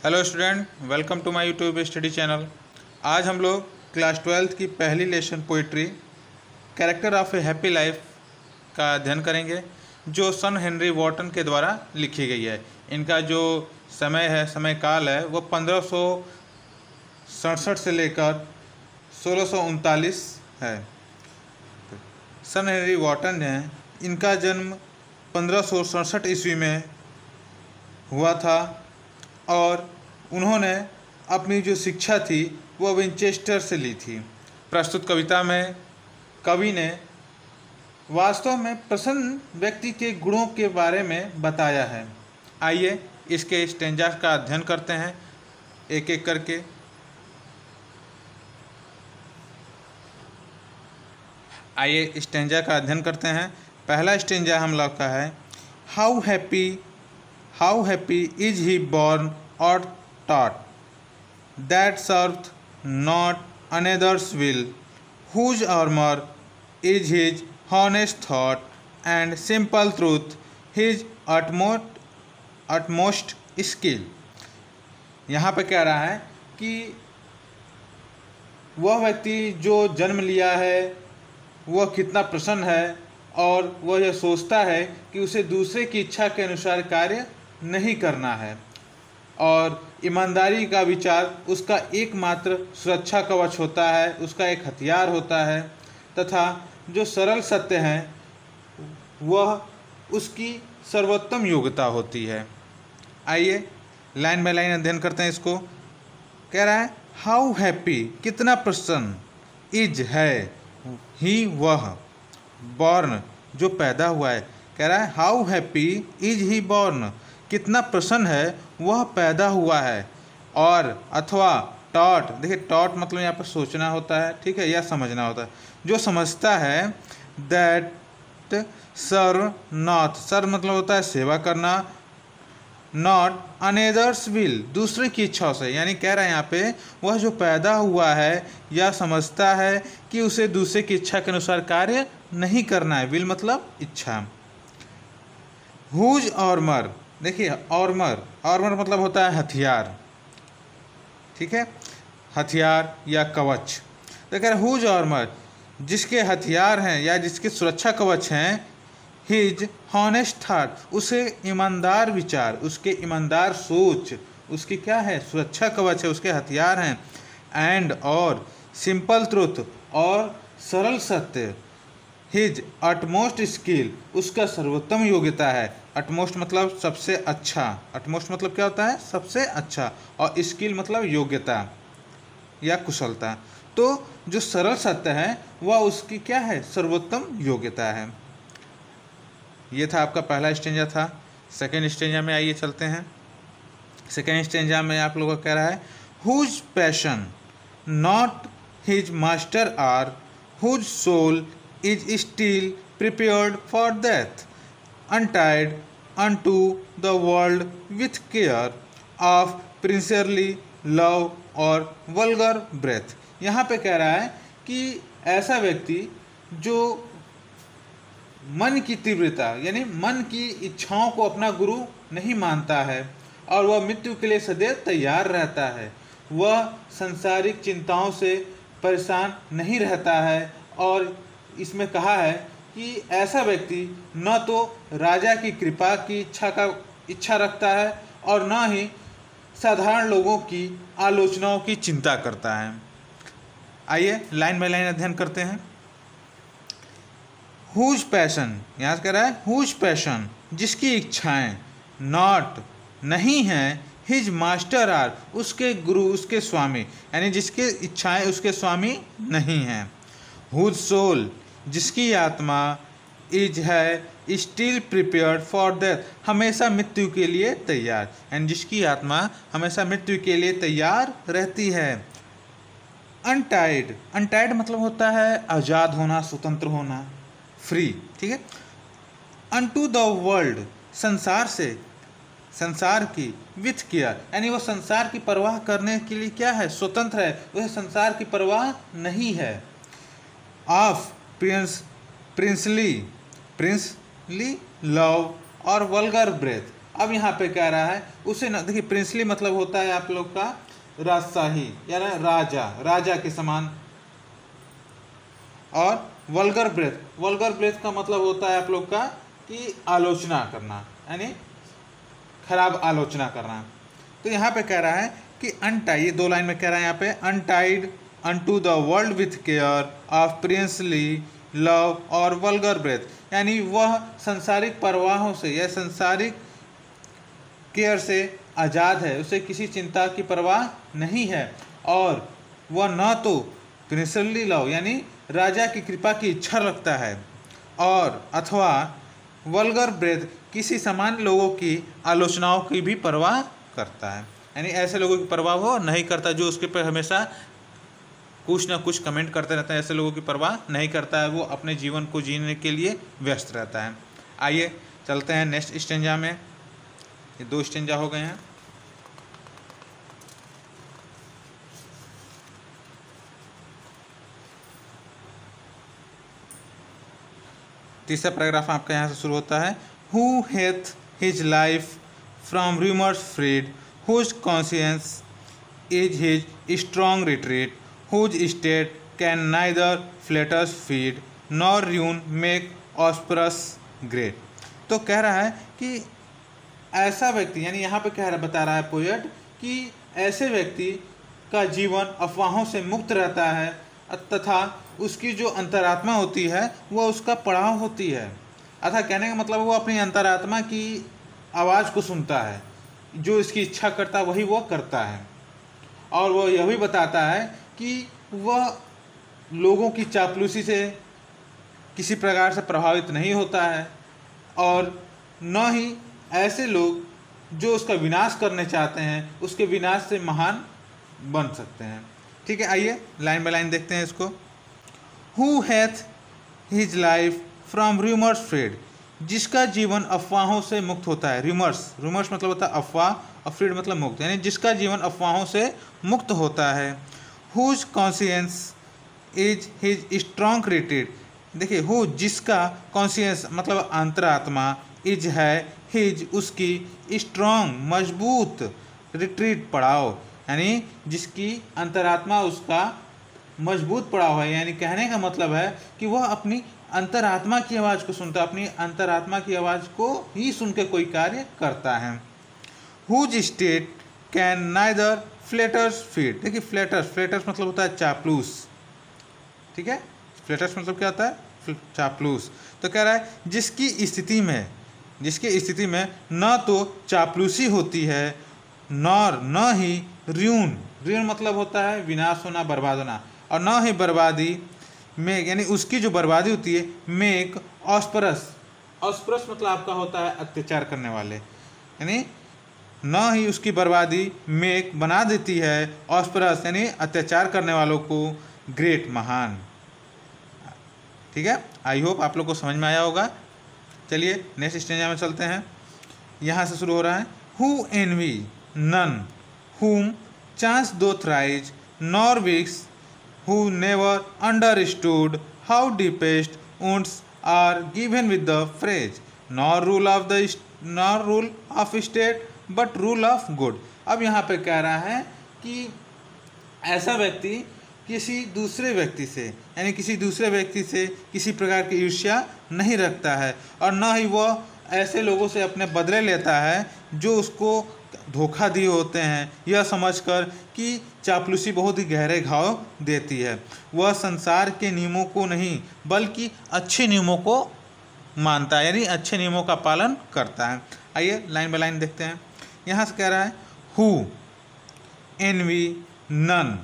Hello student, welcome to my YouTube study channel. आज हम लोग क्लास 12th की पहली lesson poetry character of a happy life का अध्ययन करेंगे, जो सन हेनरी वॉटन के द्वारा लिखी गई है। इनका जो समय काल है वो 1567 से लेकर 1639 है। सन हेनरी वॉटन है, इनका जन्म 1567 ईस्वी में हुआ था और उन्होंने अपनी जो शिक्षा थी वह विंचेस्टर से ली थी। प्रस्तुत कविता में कवि ने वास्तव में प्रसन्न व्यक्ति के गुणों के बारे में बताया है। आइए इसके स्टेंजा का अध्ययन करते हैं एक एक करके। आइए स्टेंजा का अध्ययन करते हैं। पहला स्टेंजा हम लोग का है, how happy is he born और taught, that served not another's will, whose armor is his honest thought, and simple truth his utmost skill। यहाँ पे कह रहा है कि वह व्यक्ति जो जन्म लिया है वह कितना प्रसन्न है और वह यह सोचता है कि उसे दूसरे की इच्छा के अनुसार कार्य नहीं करना है, और ईमानदारी का विचार उसका एकमात्र सुरक्षा कवच होता है, उसका एक हथियार होता है, तथा जो सरल सत्य हैं वह उसकी सर्वोत्तम योग्यता होती है। आइए लाइन बाय लाइन अध्ययन करते हैं इसको। कह रहा है हाउ हैप्पी कितना प्रसन्न, इज है ही वह, बॉर्न जो पैदा हुआ है। कह रहा है how happy is he born कितना प्रसन्न है वह पैदा हुआ है, और अथवा टॉट, देखिए टॉट मतलब यहाँ पर सोचना होता है, ठीक है, या समझना होता है। जो समझता है दैट सर्व नॉट, सर्व मतलब होता है सेवा करना, नॉट अनदर्स विल दूसरे की इच्छाओं से, यानी कह रहा है यहाँ पे वह जो पैदा हुआ है या समझता है कि उसे दूसरे की इच्छा के अनुसार कार्य नहीं करना है। विल मतलब इच्छा। हुज आर्मर, देखिए आर्मर मतलब होता है हथियार, ठीक है, हथियार या कवच। तो कह रहे हुज आर्मर जिसके हथियार हैं या जिसके सुरक्षा कवच हैं, हिज हॉनेस्ट थॉट उसे ईमानदार विचार, उसके ईमानदार सोच उसकी क्या है, सुरक्षा कवच है, उसके हथियार हैं। एंड और सिंपल ट्रुथ और सरल सत्य, हिज अटमोस्ट स्किल उसका सर्वोत्तम योग्यता है। अटमोस्ट मतलब सबसे अच्छा, अटमोस्ट मतलब क्या होता है, सबसे अच्छा, और स्किल मतलब योग्यता या कुशलता। तो जो सरल सत्य है वह उसकी क्या है, सर्वोत्तम योग्यता है। ये था आपका पहला स्टेंजा था। सेकेंड स्टेंजा में आइए चलते हैं। सेकेंड स्टेंजा में आप लोगों को कह रहा है whose passion not his master are, whose soul is still prepared for death, untied unto the world with care of princely love और vulgar breath। यहाँ पे कह रहा है कि ऐसा व्यक्ति जो मन की तीव्रता यानी मन की इच्छाओं को अपना गुरु नहीं मानता है और वह मृत्यु के लिए सदैव तैयार रहता है, वह सांसारिक चिंताओं से परेशान नहीं रहता है, और इसमें कहा है कि ऐसा व्यक्ति न तो राजा की कृपा की इच्छा रखता है और न ही साधारण लोगों की आलोचनाओं की चिंता करता है। आइए लाइन बाय लाइन अध्ययन करते हैं। हुज पैशन, यहाँ से कह रहा है हुज पैशन जिसकी इच्छाएं, नॉट नहीं हैं, हिज मास्टर आर उसके गुरु उसके स्वामी, यानी जिसकी इच्छाएं उसके स्वामी नहीं हैं। हुज सोल जिसकी आत्मा, इज है स्टिल प्रिपेयर्ड फॉर डेथ हमेशा मृत्यु के लिए तैयार, एंड जिसकी आत्मा हमेशा मृत्यु के लिए तैयार रहती है। अनटाइड, अनटाइड मतलब होता है आज़ाद होना, स्वतंत्र होना, फ्री, ठीक है। अनटू द वर्ल्ड संसार से, संसार की, विथ केयर यानी वो संसार की परवाह करने के लिए क्या है, स्वतंत्र है, उसे संसार की परवाह नहीं है। ऑफ प्रिंसली लव और वल्गर ब्रेथ अब यहाँ पे कह रहा है उसे ना, देखिए प्रिंसली मतलब होता है आप लोग का राजशाही या ना राजा, राजा के समान। और वल्गर ब्रेथ का मतलब होता है आप लोग का कि आलोचना करना, यानी खराब आलोचना करना। तो यहाँ पे कह रहा है कि अनटाई, ये 2 लाइन में कह रहा है यहाँ पे, untied unto the world with care of princely love और वल्गर ब्रेथ, यानी वह संसारिक परवाहों से या संसारिक केयर से आज़ाद है, उसे किसी चिंता की परवाह नहीं है, और वह न तो प्रिंसली लव यानी राजा की कृपा की इच्छा रखता है, और अथवा वल्गर ब्रेथ किसी सामान्य लोगों की आलोचनाओं की भी परवाह करता है, यानी ऐसे लोगों की परवाह वो नहीं करता जो उसके पर हमेशा कुछ ना कुछ कमेंट करते रहते हैं। ऐसे लोगों की परवाह नहीं करता है, वो अपने जीवन को जीने के लिए व्यस्त रहता है। आइए चलते हैं नेक्स्ट स्टेंजा में। ये 2 स्टेंजा हो गए हैं। तीसरा पैराग्राफ आपका यहाँ से शुरू होता है, who hath his life from rumours freed, whose conscience is his strong retreat, whose state can neither flatterers feed nor ruin make ऑस्परस ग्रेट। तो कह रहा है कि ऐसा व्यक्ति, यानी यहाँ पे बता रहा है पोएट कि ऐसे व्यक्ति का जीवन अफवाहों से मुक्त रहता है, तथा उसकी जो अंतरात्मा होती है वह उसका पड़ाव होती है। अतः कहने का मतलब वो अपनी अंतरात्मा की आवाज़ को सुनता है, जो इसकी इच्छा करता वही वो करता है, और वह यह भी बताता है कि वह लोगों की चापलूसी से किसी प्रकार से प्रभावित नहीं होता है, और न ही ऐसे लोग जो उसका विनाश करने चाहते हैं उसके विनाश से महान बन सकते हैं। ठीक है, आइए लाइन बाय लाइन देखते हैं इसको। Who hath his life from rumours freed, जिसका जीवन अफवाहों से मुक्त होता है। रूमर्स मतलब होता है अफवाह, और फ्रीड मतलब मुक्त, यानी जिसका जीवन अफवाहों से मुक्त होता है। Whose conscience is his strong retreat, देखिए हु जिसका, कॉन्शियंस मतलब अंतरात्मा, इज है हिज उसकी, स्ट्रॉन्ग मजबूत, रिट्रीट पड़ाव, यानी जिसकी अंतरात्मा उसका मजबूत पड़ाव है। यानी कहने का मतलब है कि वह अपनी अंतरात्मा की आवाज़ को सुनता है, अपनी अंतरात्मा की आवाज़ को ही सुन के कोई कार्य करता है। Whose state can neither flatterers feed, देखिए फ्लेटर्स मतलब होता है चापलूस। ठीक है, फ्लेटर्स मतलब क्या होता है, चापलूस। तो कह रहा है जिसकी स्थिति में न तो चापलूसी होती है, न ही र्यून मतलब होता है विनाश होना, बर्बाद होना, और न ही बर्बादी में, यानी उसकी जो बर्बादी होती है, मेक ऑस्परस मतलब आपका होता है अत्याचार करने वाले, यानी न ही उसकी बर्बादी मेक बना देती है, ऑस्परस यानी अत्याचार करने वालों को, ग्रेट महान। ठीक है, आई होप आप लोग को समझ में आया होगा। चलिए नेक्स्ट स्टेंजा में चलते हैं। यहाँ से शुरू हो रहा है, who envy none whom chance doth rise, nor weaks, who never understood how deepest wounds are given with the phrase, nor rule of state, but rule of good। अब यहाँ पे कह रहा है कि ऐसा व्यक्ति किसी दूसरे व्यक्ति से, यानी किसी दूसरे व्यक्ति से किसी प्रकार की ईर्ष्या नहीं रखता है, और न ही वह ऐसे लोगों से अपने बदले लेता है जो उसको धोखा दिए होते हैं, यह समझकर कि चापलूसी बहुत ही गहरे घाव देती है। वह संसार के नियमों को नहीं बल्कि अच्छे नियमों को मानता है, यानी अच्छे नियमों का पालन करता है। आइए लाइन बाय लाइन देखते हैं। यहाँ से कह रहा है, हु एनवी नन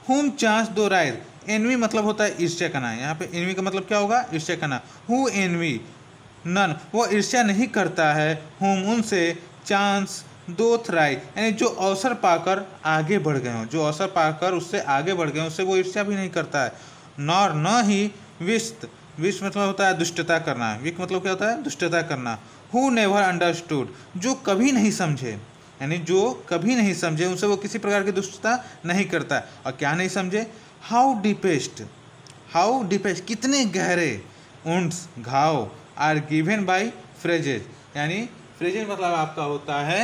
हुम चांस दो राइज, एनवी मतलब होता है ईर्ष्या करना। यहाँ पे एनवी का मतलब क्या होगा, ईर्ष्या करना। हु एनवी नन, वो ईर्ष्या नहीं करता है, हुम उनसे, चांस दो थ्राई यानी जो अवसर पाकर आगे बढ़ गए हों, जो अवसर पाकर उससे आगे बढ़ गए हों, उससे वो ईर्ष्या भी नहीं करता है। नॉर न ही विस्त मतलब होता है दुष्टता करना, विक मतलब क्या होता है दुष्टता करना। हु नेवर अंडरस्टूड, जो कभी नहीं समझे, यानी जो कभी नहीं समझे उनसे वो किसी प्रकार की दुष्टता नहीं करता है। और क्या नहीं समझे, हाउ डीपेस्ट कितने गहरे, उंड्स घाव, आर गिवन बाई फ्रेजेज, यानी प्रेजेंट मतलब आपका होता है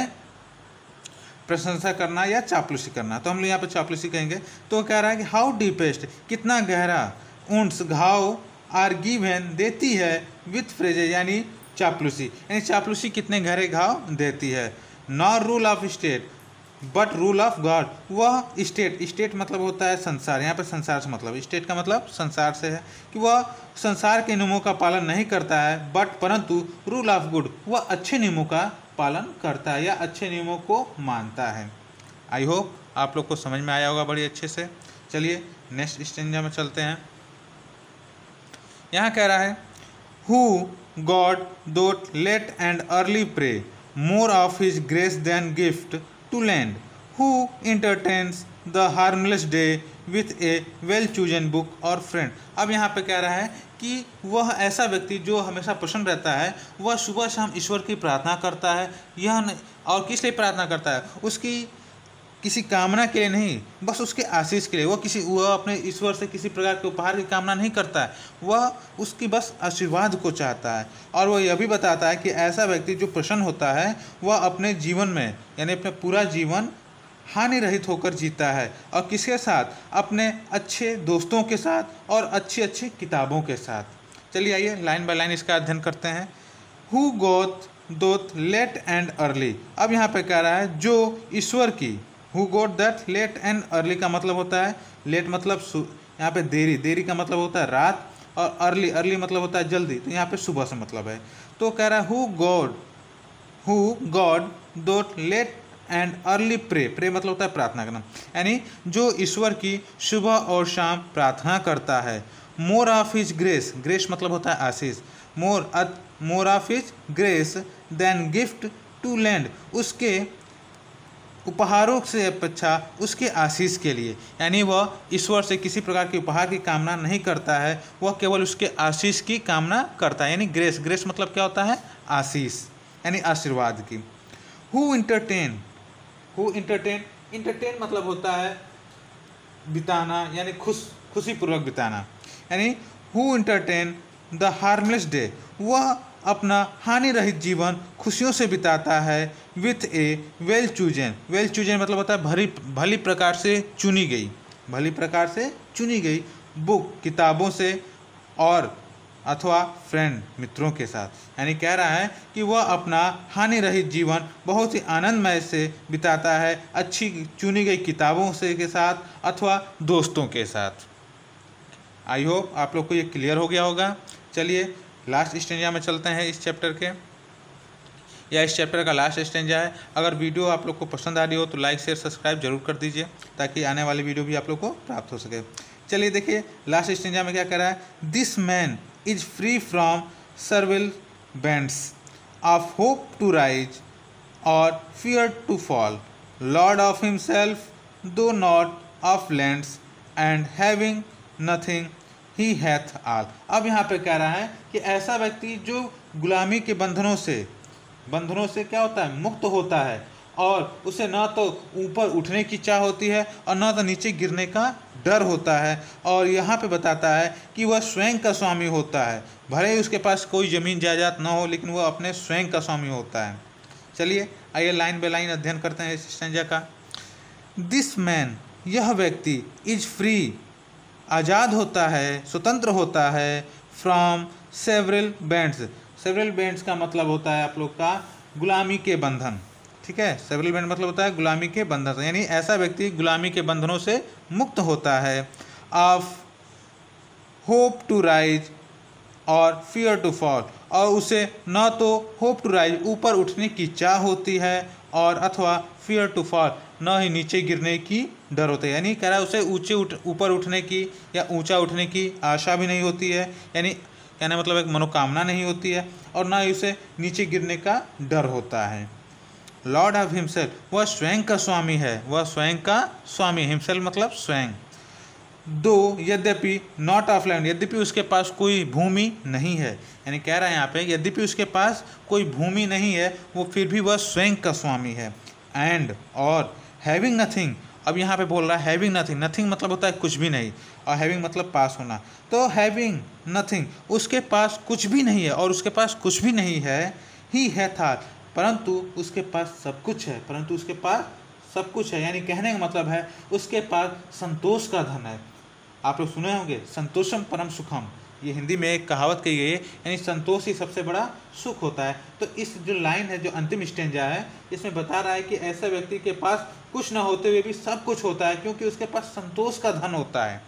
प्रशंसा करना या चापलूसी करना, तो हम लोग यहाँ पे चापलूसी कहेंगे। तो कह रहा है कि हाउ डीपेस्ट, कितना गहरा, उन्स घाव आर गिवन देती है विथ फ्रेजेज, यानी चापलूसी, यानी चापलूसी कितने गहरे घाव देती है। Not rule of state but rule of God, वह स्टेट, स्टेट मतलब होता है संसार, यहाँ पे संसार से मतलब, स्टेट का मतलब संसार से है, कि वह संसार के नियमों का पालन नहीं करता है, बट परंतु रूल ऑफ गुड, वह अच्छे नियमों का पालन करता है या अच्छे नियमों को मानता है। आई होप आप लोग को समझ में आया होगा बड़ी अच्छे से। चलिए नेक्स्ट स्टेंजा में चलते हैं। यहाँ कह रहा है who God doth late and early pray more of his grace than gift to lend, who entertains the harmless day with a well chosen book और फ्रेंड। अब यहाँ पे कह रहा है कि वह ऐसा व्यक्ति जो हमेशा प्रसन्न रहता है, वह सुबह शाम ईश्वर की प्रार्थना करता है, यह नहीं, और किस लिए प्रार्थना करता है, उसकी किसी कामना के लिए नहीं, बस उसके आशीष के लिए। वह अपने ईश्वर से किसी प्रकार के उपहार की कामना नहीं करता है, वह उसकी बस आशीर्वाद को चाहता है। और वह यह भी बताता है कि ऐसा व्यक्ति जो प्रसन्न होता है वह अपने जीवन में यानी अपने पूरा जीवन हानि रहित होकर जीता है, और किसके साथ, अपने अच्छे दोस्तों के साथ और अच्छी अच्छी किताबों के साथ। चलिए आइए लाइन बाय लाइन इसका अध्ययन करते हैं। Who God doth late and early, अब यहाँ पे कह रहा है जो ईश्वर की, who God that late and early का मतलब होता है, लेट मतलब यहाँ पे देरी, देरी का मतलब होता है रात, और अर्ली, अर्ली मतलब होता है जल्दी, तो यहाँ पे सुबह से मतलब है। तो कह रहा है who God doth late and early pray, pray मतलब होता है प्रार्थना करना, यानी जो ईश्वर की सुबह और शाम प्रार्थना करता है। More of his grace, grace मतलब होता है आशीष, more of his grace than gift to lend, उसके उपहारों से अपेक्षा उसके आशीष के लिए, यानी वह ईश्वर से किसी प्रकार के उपहार की कामना नहीं करता है, वह केवल उसके आशीष की कामना करता है। यानी ग्रेस, ग्रेस मतलब क्या होता है, आशीष यानी आशीर्वाद की। हु इंटरटेन, इंटरटेन मतलब होता है बिताना, यानी खुशीपूर्वक बिताना, यानी who entertain the harmless day, वह अपना हानि रहित जीवन खुशियों से बिताता है with a well chosen, well chosen मतलब होता है भली प्रकार से चुनी गई, भली प्रकार से चुनी गई बुक, किताबों से, और अथवा फ्रेंड, मित्रों के साथ। यानी कह रहा है कि वह अपना हानि रहित जीवन बहुत ही आनंदमय से बिताता है अच्छी चुनी गई किताबों से के साथ अथवा दोस्तों के साथ। आई होप आप लोग को ये क्लियर हो गया होगा। चलिए लास्ट स्टेंजा में चलते हैं इस चैप्टर के, या इस चैप्टर का लास्ट स्टेंजा है। अगर वीडियो आप लोग को पसंद आ रही हो तो लाइक शेयर सब्सक्राइब जरूर कर दीजिए, ताकि आने वाली वीडियो भी आप लोग को प्राप्त हो सके। चलिए देखिए लास्ट स्टेंजा में क्या कह रहा है, this man is free from servile bands of hope to rise और fear to fall, lord of himself though not of lands and having nothing he hath all. अब यहाँ पे कह रहा है कि ऐसा व्यक्ति जो गुलामी के बंधनों से क्या होता है, मुक्त होता है, और उसे न तो ऊपर उठने की चाह होती है और न तो नीचे गिरने का डर होता है। और यहाँ पे बताता है कि वह स्वयं का स्वामी होता है, भले ही उसके पास कोई ज़मीन जायदाद न हो, लेकिन वह अपने स्वयं का स्वामी होता है। चलिए आइए लाइन बाय लाइन अध्ययन करते हैं इस स्टेंजा का। दिस मैन, यह व्यक्ति, इज फ्री, आज़ाद होता है, स्वतंत्र होता है, from several bands, several bands का मतलब होता है आप लोग का गुलामी के बंधन, ठीक है, सेवरल बैंड मतलब होता है गुलामी के बंधन, यानी ऐसा व्यक्ति गुलामी के बंधनों से मुक्त होता है। ऑफ होप टू राइज और फियर टू फॉल, और उसे न तो होप टू राइज ऊपर उठने की चाह होती है, और अथवा फियर टू फॉल न ही नीचे गिरने की डर होता है। यानी कह रहा है उसे ऊपर उठने की या ऊंचा उठने की आशा भी नहीं होती है, यानी कहने मतलब एक मनोकामना नहीं होती है, और ना ही उसे नीचे गिरने का डर होता है। लॉर्ड ऑफ हिमसेल्फ, वह स्वयं का स्वामी है, वह स्वयं का स्वामी, हिमसेल्फ मतलब स्वयं। दो यद्यपि नॉट ऑफ लैंड, यद्यपि उसके पास कोई भूमि नहीं है, यानी कह रहा है यहाँ पे यद्यपि उसके पास कोई भूमि नहीं है, वो फिर भी वह स्वयं का स्वामी है। एंड और हैविंग नथिंग, अब यहाँ पे बोल रहा है हैविंग नथिंग, नथिंग मतलब होता है कुछ भी नहीं, और हैविंग मतलब पास होना, तो हैविंग नथिंग उसके पास कुछ भी नहीं है, और उसके पास कुछ भी नहीं है, ही है था, परंतु उसके पास सब कुछ है, परंतु उसके पास सब कुछ है, यानी कहने का मतलब है उसके पास संतोष का धन है। आप लोग सुने होंगे संतोषम परम सुखम, ये हिंदी में एक कहावत कही गई है, यानी संतोष ही सबसे बड़ा सुख होता है। तो इस जो लाइन है, जो अंतिम स्टेंजा है, इसमें बता रहा है कि ऐसा व्यक्ति के पास कुछ ना होते हुए भी सब कुछ होता है, क्योंकि उसके पास संतोष का धन होता है।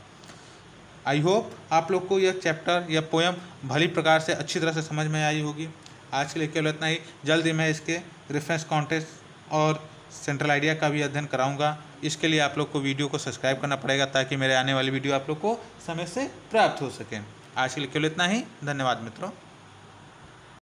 आई होप आप लोग को यह चैप्टर या पोयम भली प्रकार से अच्छी तरह से समझ में आई होगी। आज के लिए केवल इतना ही। जल्द ही मैं इसके रेफरेंस कॉन्टेस्ट और सेंट्रल आइडिया का भी अध्ययन कराऊंगा। इसके लिए आप लोग को वीडियो को सब्सक्राइब करना पड़ेगा, ताकि मेरे आने वाली वीडियो आप लोग को समय से प्राप्त हो सके। आज के लिए केवल इतना ही। धन्यवाद मित्रों।